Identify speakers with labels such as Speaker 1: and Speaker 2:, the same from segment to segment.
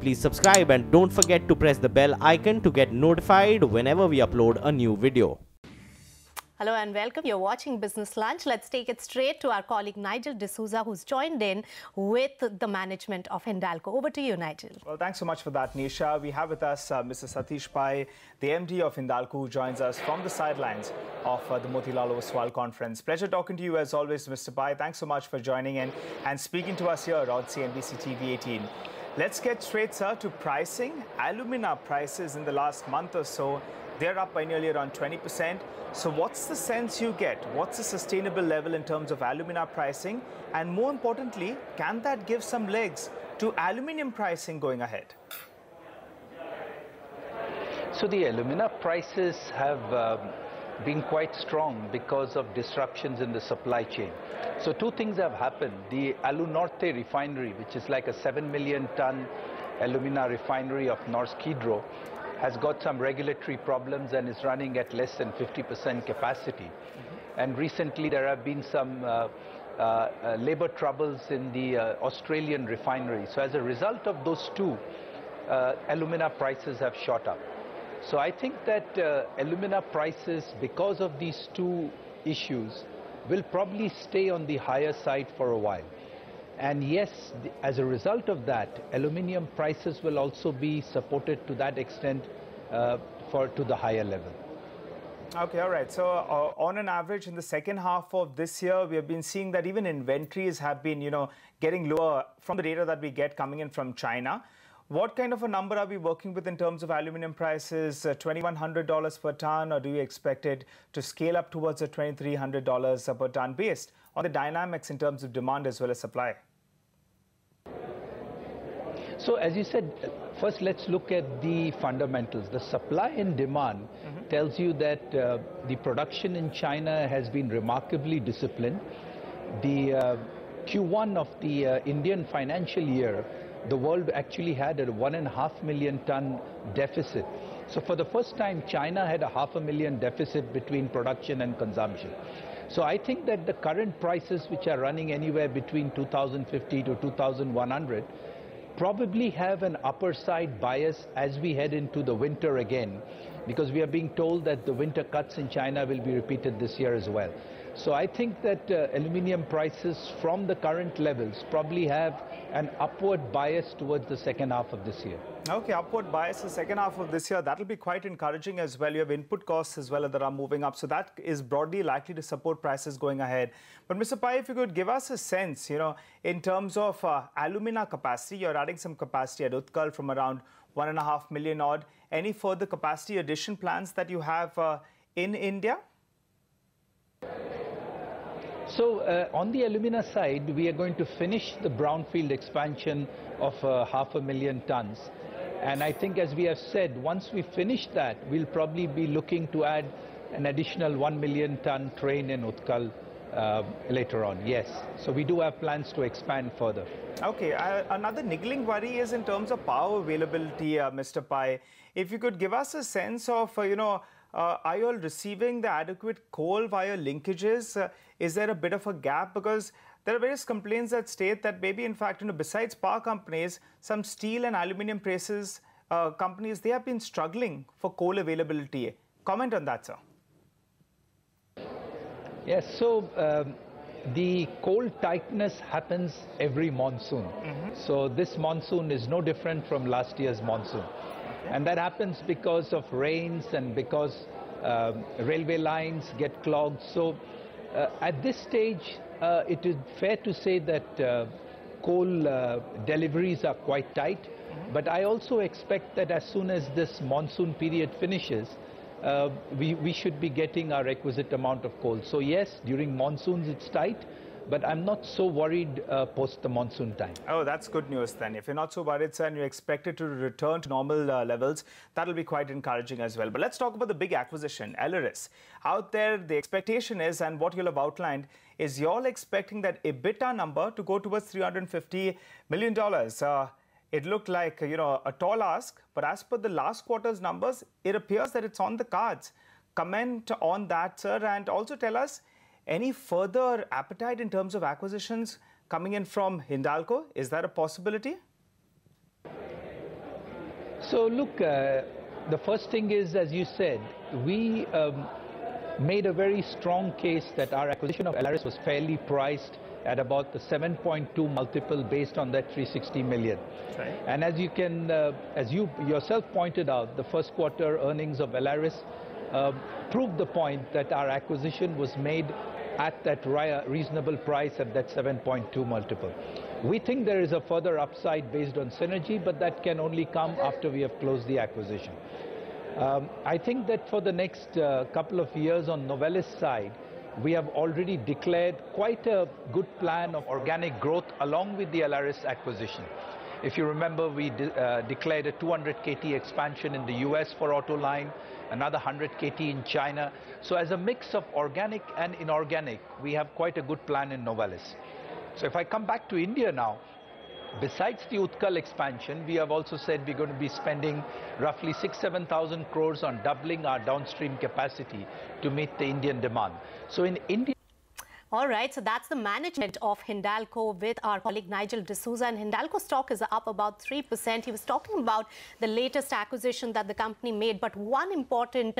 Speaker 1: Please subscribe and don't forget to press the bell icon to get notified whenever we upload a new video.
Speaker 2: Hello and welcome. You're watching Business Lunch. Let's take it straight to our colleague Nigel D'Souza, who's joined in with the management of Hindalco. Over to you, Nigel.
Speaker 3: Well, thanks so much for that, Nisha. We have with us Mr. Satish Pai, the MD of Hindalco, who joins us from the sidelines of the Motilal Oswal conference. Pleasure talking to you as always, Mr. Pai. Thanks so much for joining in and speaking to us here on CNBC TV18. Let's get straight, sir, to pricing. Alumina prices in the last month or so, they're up by nearly around 20%. So what's the sense you get? What's the sustainable level in terms of alumina pricing? And more importantly, can that give some legs to aluminium pricing going ahead?
Speaker 4: So the alumina prices have been quite strong because of disruptions in the supply chain. So two things have happened. The Alunorte refinery, which is like a 7 million ton alumina refinery of Norsk Hydro, has got some regulatory problems and is running at less than 50% capacity. And recently there have been some labor troubles in the Australian refinery. So as a result of those two, alumina prices have shot up. So I think that alumina prices, because of these two issues, will probably stay on the higher side for a while. And yes, as a result of that, aluminium prices will also be supported to that extent to the higher level.
Speaker 3: Okay, all right. So on an average, in the second half of this year, we have been seeing that even inventories have been, getting lower from the data that we get coming in from China. What kind of a number are we working with in terms of aluminium prices? $2,100 per ton, or do you expect it to scale up towards the $2,300 per ton based on the dynamics in terms of demand as well as supply?
Speaker 4: So as you said, first let's look at the fundamentals. The supply and demand tells you that the production in China has been remarkably disciplined. The Q1 of the Indian financial year, the world actually had a 1.5 million ton deficit. So for the first time, China had a 500,000 deficit between production and consumption. So I think that the current prices, which are running anywhere between 2,050 to 2,100, probably have an upper side bias as we head into the winter again, because we are being told that the winter cuts in China will be repeated this year as well. So I think that aluminium prices from the current levels probably have an upward bias towards the second half of this year.
Speaker 3: Okay, upward bias the second half of this year. That will be quite encouraging as well. You have input costs as well that are moving up. So that is broadly likely to support prices going ahead. But Mr. Pai, if you could give us a sense, in terms of alumina capacity, you're adding some capacity at Utkal from around 1.5 million odd. Any further capacity addition plans that you have in India?
Speaker 4: So on the alumina side, we are going to finish the brownfield expansion of 500,000 tons. And I think, as we have said, once we finish that, we'll probably be looking to add an additional 1 million ton train in Utkal later on. Yes. So we do have plans to expand further.
Speaker 3: Okay. Another niggling worry is in terms of power availability, Mr. Pai. If you could give us a sense of, are you all receiving the adequate coal via linkages? Is there a bit of a gap? Because there are various complaints that state that maybe, in fact, besides power companies, some steel and aluminium prices companies, they have been struggling for coal availability. Comment on that, sir.
Speaker 4: Yes, so the coal tightness happens every monsoon. So this monsoon is no different from last year's monsoon. And that happens because of rains and because railway lines get clogged. So at this stage, it is fair to say that coal deliveries are quite tight. But I also expect that as soon as this monsoon period finishes, we should be getting our requisite amount of coal. So yes, during monsoons it's tight, but I'm not so worried post the monsoon time.
Speaker 3: Oh, that's good news then. If you're not so worried, sir, and you expect it to return to normal levels, that'll be quite encouraging as well. But let's talk about the big acquisition, Aleris. Out there, the expectation is, and what you'll have outlined, is you're expecting that EBITDA number to go towards $350 million. It looked like, a tall ask, but as per the last quarter's numbers, it appears that it's on the cards. Comment on that, sir, and also tell us any further appetite in terms of acquisitions coming in from Hindalco. Is that a possibility?
Speaker 4: So look, the first thing is, as you said, we made a very strong case that our acquisition of Aleris was fairly priced at about the 7.2 multiple based on that 360 million.
Speaker 3: Right.
Speaker 4: And as you can, as you yourself pointed out, the first quarter earnings of Aleris proved the point that our acquisition was made at that reasonable price at that 7.2 multiple. We think there is a further upside based on synergy, but that can only come after we have closed the acquisition. I think that for the next couple of years on Novelis side, we have already declared quite a good plan of organic growth along with the Aleris acquisition. If you remember, we declared a 200 KT expansion in the US for auto line, another 100 KT in China. So as a mix of organic and inorganic, we have quite a good plan in Novelis. So if I come back to India now, besides the Utkal expansion, we have also said we're going to be spending roughly 6,000–7,000 crores on doubling our downstream capacity to meet the Indian demand. So in India,
Speaker 2: All right, so that's the management of Hindalco with our colleague Nigel D'Souza, and Hindalco stock is up about 3%. He was talking about the latest acquisition that the company made, but one important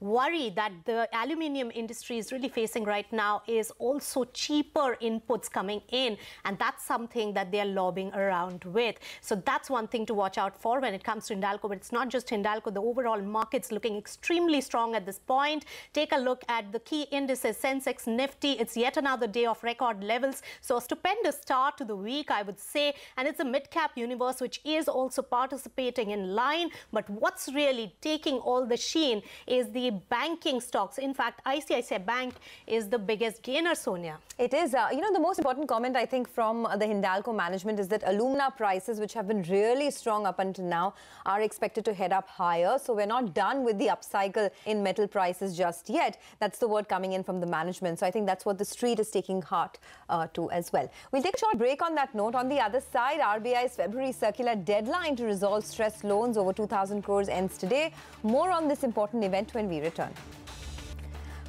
Speaker 2: worry that the aluminium industry is really facing right now is also cheaper inputs coming in, and that's something that they're lobbying around with. So that's one thing to watch out for when it comes to Hindalco, but it's not just Hindalco. The overall market's looking extremely strong at this point. Take a look at the key indices, Sensex, Nifty. It's yet another day of record levels. So a stupendous start to the week, I would say. And it's a mid-cap universe which is also participating in line. But what's really taking all the sheen is the banking stocks. In fact, ICICI Bank is the biggest gainer, Sonia.
Speaker 5: It is. You know, the most important comment, I think, from the Hindalco management is that alumina prices, which have been really strong up until now, are expected to head up higher. So we're not done with the upcycle in metal prices just yet. That's the word coming in from the management. So I think that's what the street is taking heart to as well. We'll take a short break on that note. On the other side, RBI's February circular deadline to resolve stressed loans over 2,000 crores ends today. More on this important event when we return.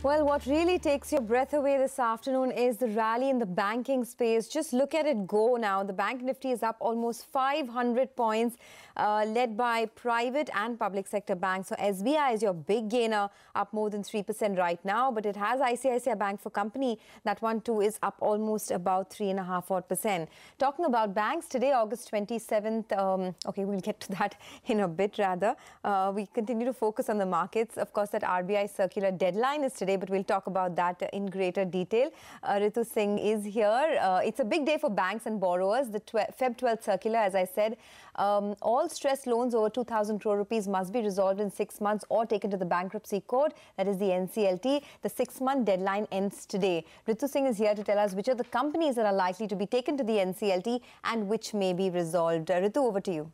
Speaker 5: Well, what really takes your breath away this afternoon is the rally in the banking space. Just look at it go now. The Bank Nifty is up almost 500 points, led by private and public sector banks. So SBI is your big gainer, up more than 3% right now. But it has ICICI Bank for company. That one too is up almost about 3.5%. Talking about banks today, August 27th. Okay, we'll get to that in a bit rather. We continue to focus on the markets. Of course, that RBI circular deadline is today, but we'll talk about that in greater detail. Ritu Singh is here. It's a big day for banks and borrowers. The Feb 12th circular, as I said, all stressed loans over 2,000 crore rupees must be resolved in 6 months or taken to the bankruptcy court. That is the NCLT. The 6-month deadline ends today. Ritu Singh is here to tell us which are the companies that are likely to be taken to the NCLT and which may be resolved. Ritu, over to you.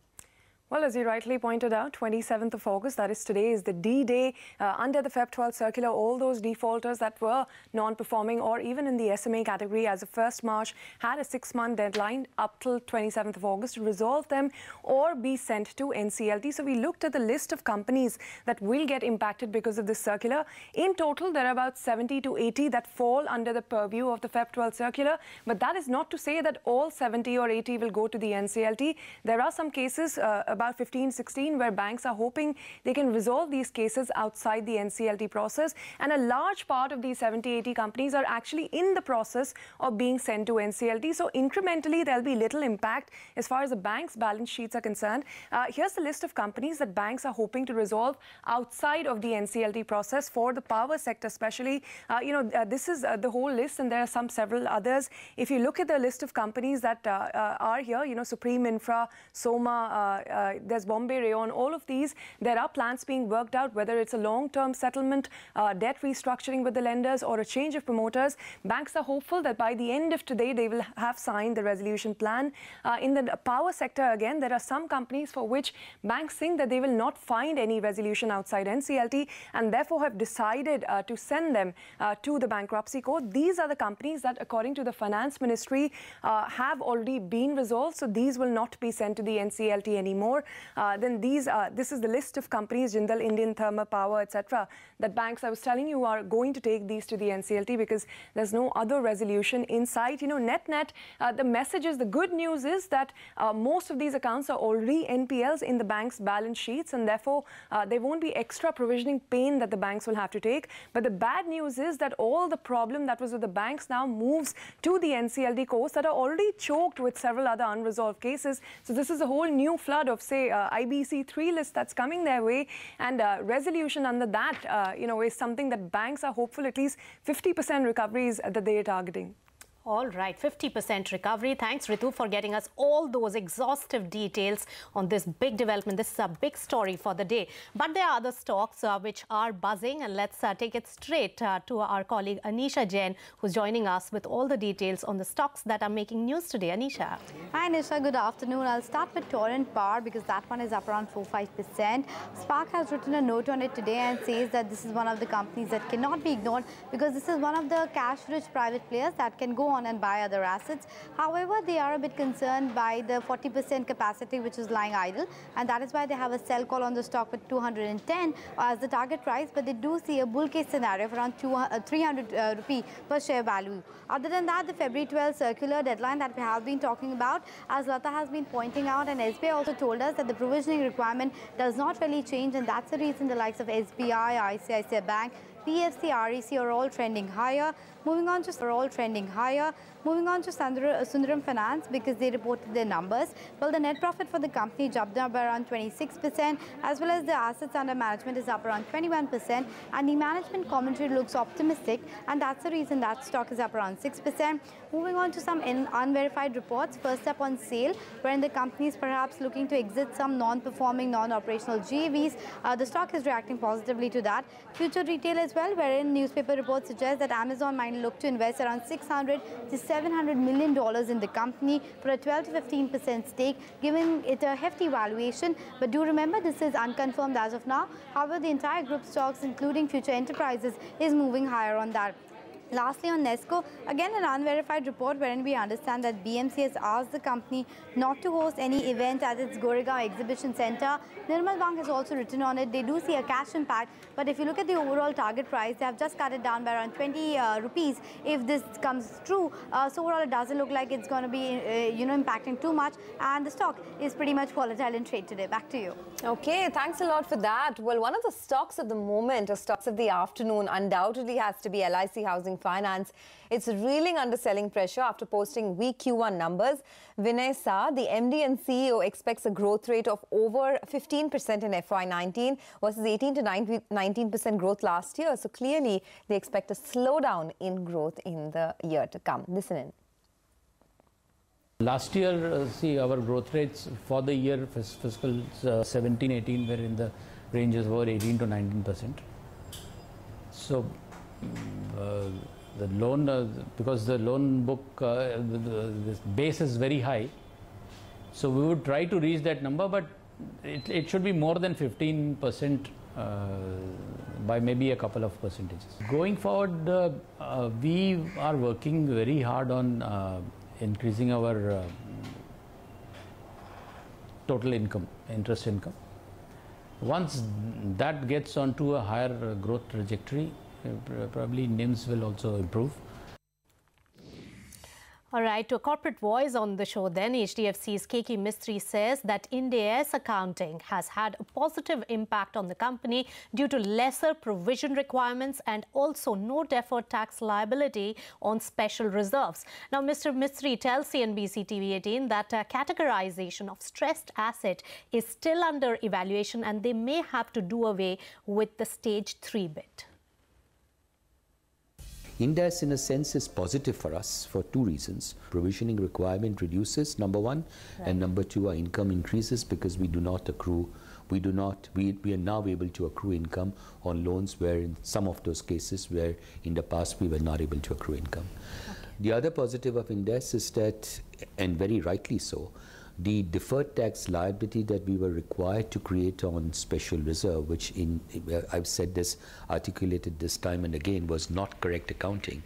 Speaker 6: Well, as you rightly pointed out, 27th of August, that is today, is the D-Day. Under the Feb 12th circular, all those defaulters that were non-performing or even in the SMA category as of 1st March had a 6-month deadline up till 27th of August to resolve them or be sent to NCLT. So we looked at the list of companies that will get impacted because of this circular. In total, there are about 70 to 80 that fall under the purview of the Feb 12th circular. But that is not to say that all 70 or 80 will go to the NCLT. There are some cases, about 15, 16, where banks are hoping they can resolve these cases outside the NCLT process. And a large part of these 70, 80 companies are actually in the process of being sent to NCLT. So incrementally, there'll be little impact as far as the bank's balance sheets are concerned. Here's the list of companies that banks are hoping to resolve outside of the NCLT process for the power sector, especially. This is the whole list, and there are several others. If you look at the list of companies that are here, Supreme Infra, Soma, there's Bombay Rayon, all of these, there are plans being worked out, whether it's a long-term settlement, debt restructuring with the lenders, or a change of promoters. Banks are hopeful that by the end of today, they will have signed the resolution plan. In the power sector, again, there are some companies for which banks think that they will not find any resolution outside NCLT and therefore have decided to send them to the bankruptcy court. These are the companies that, according to the Finance Ministry, have already been resolved. So these will not be sent to the NCLT anymore. more, then this is the list of companies, Jindal, Indian Thermal Power, etc., that banks, I was telling you, are going to take these to the NCLT because there's no other resolution in sight. You know, net, the message is, the good news is that most of these accounts are already NPLs in the bank's balance sheets, and therefore there won't be extra provisioning pain that the banks will have to take. But the bad news is that all the problem that was with the banks now moves to the NCLT courts that are already choked with several other unresolved cases. So this is a whole new flood of, say, IBC 3 list that's coming their way, and resolution under that, you know, is something that banks are hopeful at least 50% recoveries that they are targeting.
Speaker 2: All right, 50% recovery. Thanks, Ritu, for getting us all those exhaustive details on this big development. This is a big story for the day. But there are other stocks which are buzzing, and let's take it straight to our colleague Anisha Jain, who's joining us with all the details on the stocks that are making news today. Anisha.
Speaker 7: Hi, Anisha. Good afternoon. I'll start with Torrent Power because that one is up around 4-5%. Spark has written a note on it today and says that this is one of the companies that cannot be ignored because this is one of the cash-rich private players that can go on and buy other assets. However, they are a bit concerned by the 40% capacity which is lying idle, and that is why they have a sell call on the stock with 210 as the target price, but they do see a bull case scenario of around 300 rupee per share value. Other than that, the February 12 circular deadline that we have been talking about, as Lata has been pointing out, and SBI also told us that the provisioning requirement does not really change, and that's the reason the likes of SBI, ICICI Bank, PFC, REC are all trending higher. Moving on to Sundaram Finance because they reported their numbers. Well, the net profit for the company jumped up by around 26%, as well as the assets under management is up around 21%, and the management commentary looks optimistic, and that's the reason that stock is up around 6%. Moving on to some unverified reports. First up on SAIL, wherein the company is perhaps looking to exit some non-performing, non-operational JVs. The stock is reacting positively to that. Future retail as well, wherein newspaper reports suggest that Amazon might look to invest around $600 to $700 million in the company for a 12 to 15% stake, giving it a hefty valuation. But do remember, this is unconfirmed as of now. However, the entire group stocks, including Future Enterprises, is moving higher on that. Lastly, on Nesco, again an unverified report wherein we understand that BMC has asked the company not to host any event at its Goregaon Exhibition Center. Nirmal Bang has also written on it. They do see a cash impact, but if you look at the overall target price, they have just cut it down by around 20 rupees if this comes true. So overall, it doesn't look like it's going to be impacting too much, and the stock is pretty much volatile in trade today. Back to you.
Speaker 5: Okay, thanks a lot for that. Well, one of the stocks of the moment, or stocks of the afternoon, undoubtedly has to be LIC Housing Finance. It's reeling under selling pressure after posting weak Q1 numbers. Vinay Saha, the MD and CEO, expects a growth rate of over 15% in FY19 versus 18 to 19% growth last year. So clearly, they expect a slowdown in growth in the year to come. Listen in.
Speaker 8: Last year, see, our growth rates for the year fiscal 17-18 were in the ranges of 18 to 19%. So the loan, because the loan book, the base is very high, so we would try to reach that number, but it should be more than 15% by maybe a couple of percentages. Going forward, we are working very hard on increasing our total income, interest income. Once that gets onto a higher growth trajectory, probably NIMs will also improve.
Speaker 2: All right, to a corporate voice on the show then, HDFC's KK Mistry says that Ind AS accounting has had a positive impact on the company due to lesser provision requirements and also no deferred tax liability on special reserves. Now, Mr. Mistry tells CNBC TV18 that categorization of stressed asset is still under evaluation and they may have to do away with the stage 3 bit.
Speaker 9: Ind AS, in a sense, is positive for us for two reasons. Provisioning requirement reduces, number one, right. And number two, our income increases because we do not accrue, we are now able to accrue income on loans where in some of those cases where in the past we were not able to accrue income. Okay. The other positive of Ind AS is that, and very rightly so, the deferred tax liability that we were required to create on special reserve, which I've said this, articulated this time and again, was not correct accounting,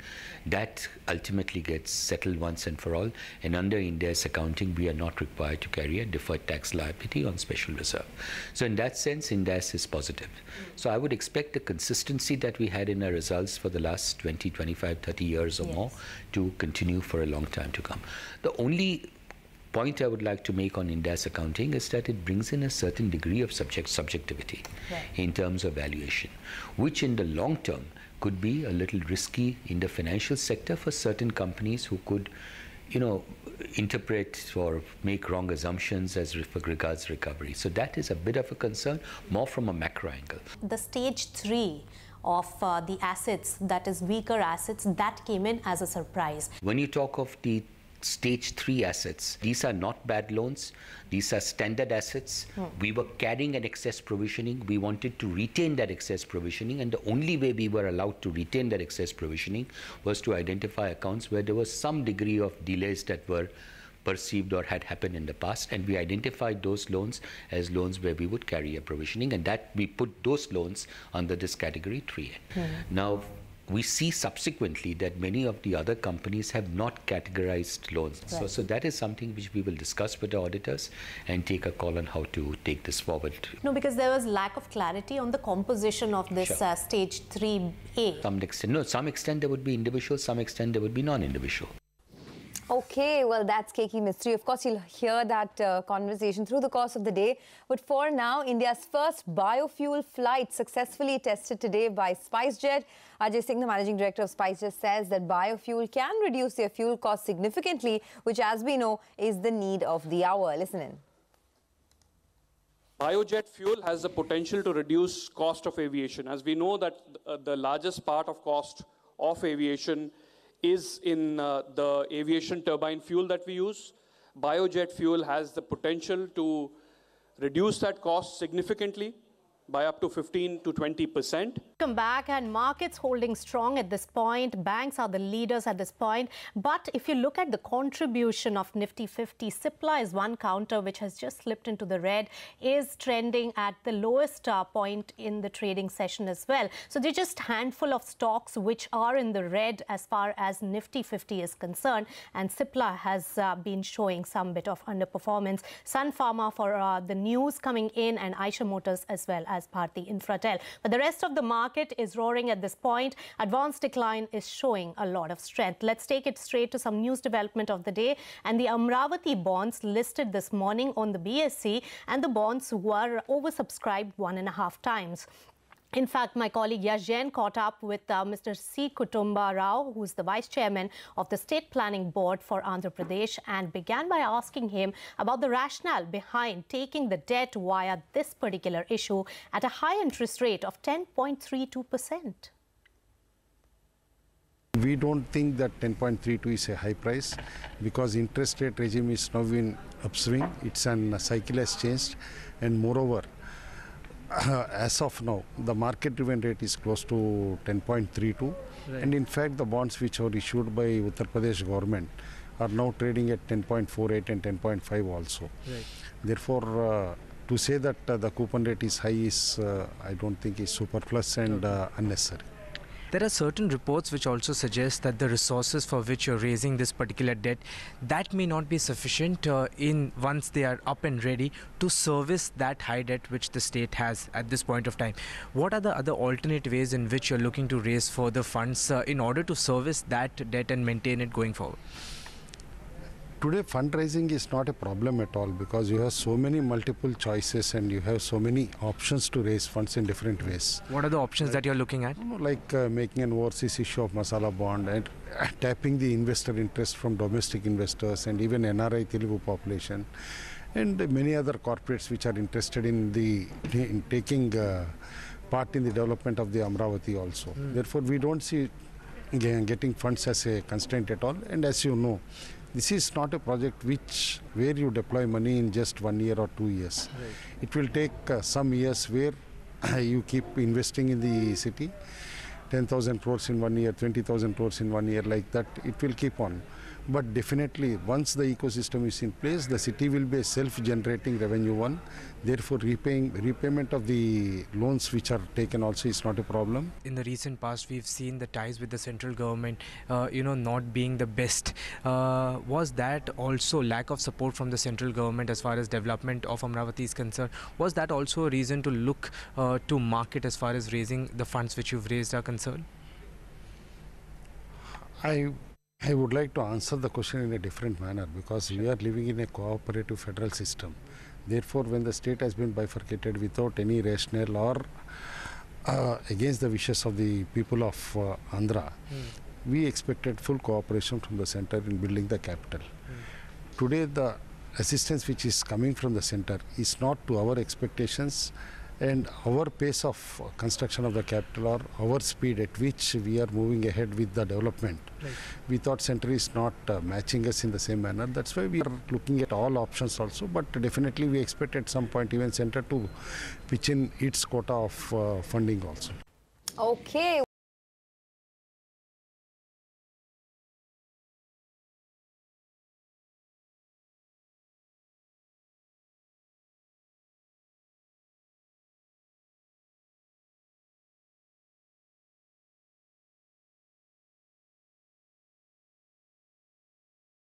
Speaker 9: that ultimately gets settled once and for all, and under Ind AS accounting we are not required to carry a deferred tax liability on special reserve. So in that sense, Ind AS is positive. So I would expect the consistency that we had in our results for the last 20, 25, 30 years or more to continue for a long time to come. The only point I would like to make on Ind AS accounting is that it brings in a certain degree of subjectivity in terms of valuation, which in the long term could be a little risky in the financial sector for certain companies who could, you know, interpret or make wrong assumptions as regards recovery. So that is a bit of a concern, more from a macro angle.
Speaker 2: The stage 3 of the assets, that is weaker assets, that came in as a surprise.
Speaker 9: When you talk of the stage 3 assets, these are not bad loans, these are standard assets. We were carrying an excess provisioning, we wanted to retain that excess provisioning, and the only way we were allowed to retain that excess provisioning was to identify accounts where there was some degree of delays that were perceived or had happened in the past, and we identified those loans as loans where we would carry a provisioning, and that we put those loans under this category 3A. Now we see subsequently that many of the other companies have not categorized loans. So that is something which we will discuss with the auditors and take a call on how to take this forward.
Speaker 2: No, because there was lack of clarity on the composition of this stage 3A.
Speaker 9: Some extent there would be individual, some extent there would be non-individual.
Speaker 5: Okay, well, that's Keki Mystery. Of course, you'll hear that conversation through the course of the day. But for now, India's first biofuel flight successfully tested today by SpiceJet. Ajay Singh, the managing director of SpiceJet, says that biofuel can reduce their fuel costs significantly, which, as we know, is the need of the hour. Listen in.
Speaker 10: Biojet fuel has the potential to reduce cost of aviation. As we know that the largest part of cost of aviation is in the aviation turbine fuel that we use. Biojet fuel has the potential to reduce that cost significantly by up to 15 to 20%.
Speaker 2: Welcome back, and markets holding strong at this point. Banks are the leaders at this point. But if you look at the contribution of Nifty 50, Cipla is one counter which has just slipped into the red, is trending at the lowest point in the trading session as well. So they're just a handful of stocks which are in the red as far as Nifty 50 is concerned. And Cipla has been showing some bit of underperformance. Sun Pharma for the news coming in, and Eicher Motors as well as Bharti Infratel. But the rest of the market is roaring at this point. Advanced decline is showing a lot of strength. Let's take it straight to some news development of the day. And the Amaravati bonds listed this morning on the BSE, and the bonds were oversubscribed 1.5 times. In fact, my colleague Yash Jain caught up with Mr. C. Kutumba Rao, who's the Vice Chairman of the State Planning Board for Andhra Pradesh, and began by asking him about the rationale behind taking the debt via this particular issue at a high interest rate of 10.32%.
Speaker 11: We don't think that 10.32 is a high price, because interest rate regime is now in upswing. It's an cycle has changed, and moreover, as of now, the market-driven rate is close to 10.32, and in fact, the bonds which are issued by Uttar Pradesh government are now trading at 10.48 and 10.5 also. Therefore, to say that the coupon rate is high is, I don't think, is superfluous and unnecessary.
Speaker 12: There are certain reports which also suggest that the resources for which you're raising this particular debt, that may not be sufficient once they are up and ready to service that high debt which the state has at this point of time. What are the other alternate ways in which you're looking to raise further funds in order to service that debt and maintain it going forward?
Speaker 11: Today, fundraising is not a problem at all, because you have so many multiple choices and you have so many options to raise funds in different ways.
Speaker 12: What are the options that you're looking at?
Speaker 11: Like making an overseas issue of masala bond and tapping the investor interest from domestic investors and even NRI Telugu population, and many other corporates which are interested in taking part in the development of the Amaravati also. Therefore, we don't see getting funds as a constraint at all. And as you know, this is not a project where you deploy money in just 1 year or 2 years. It will take some years where you keep investing in the city, 10,000 crores in 1 year, 20,000 crores in 1 year, like that. It will keep on. But definitely, once the ecosystem is in place, the city will be a self-generating revenue one. Therefore, repayment of the loans which are taken also is not a problem.
Speaker 12: In the recent past, we've seen the ties with the central government, not being the best. Was that also lack of support from the central government as far as development of Amaravati is concerned? Was that also a reason to look to market as far as raising the funds which you've raised are concerned?
Speaker 11: I would like to answer the question in a different manner, because we are living in a cooperative federal system. Therefore, when the state has been bifurcated without any rationale or against the wishes of the people of Andhra, we expected full cooperation from the center in building the capital. Today, the assistance which is coming from the center is not to our expectations, and our pace of construction of the capital or our speed at which we are moving ahead with the development, we thought center is not matching us in the same manner. That's why we are looking at all options also, but definitely we expect at some point even center to pitch in its quota of funding also.
Speaker 5: Okay.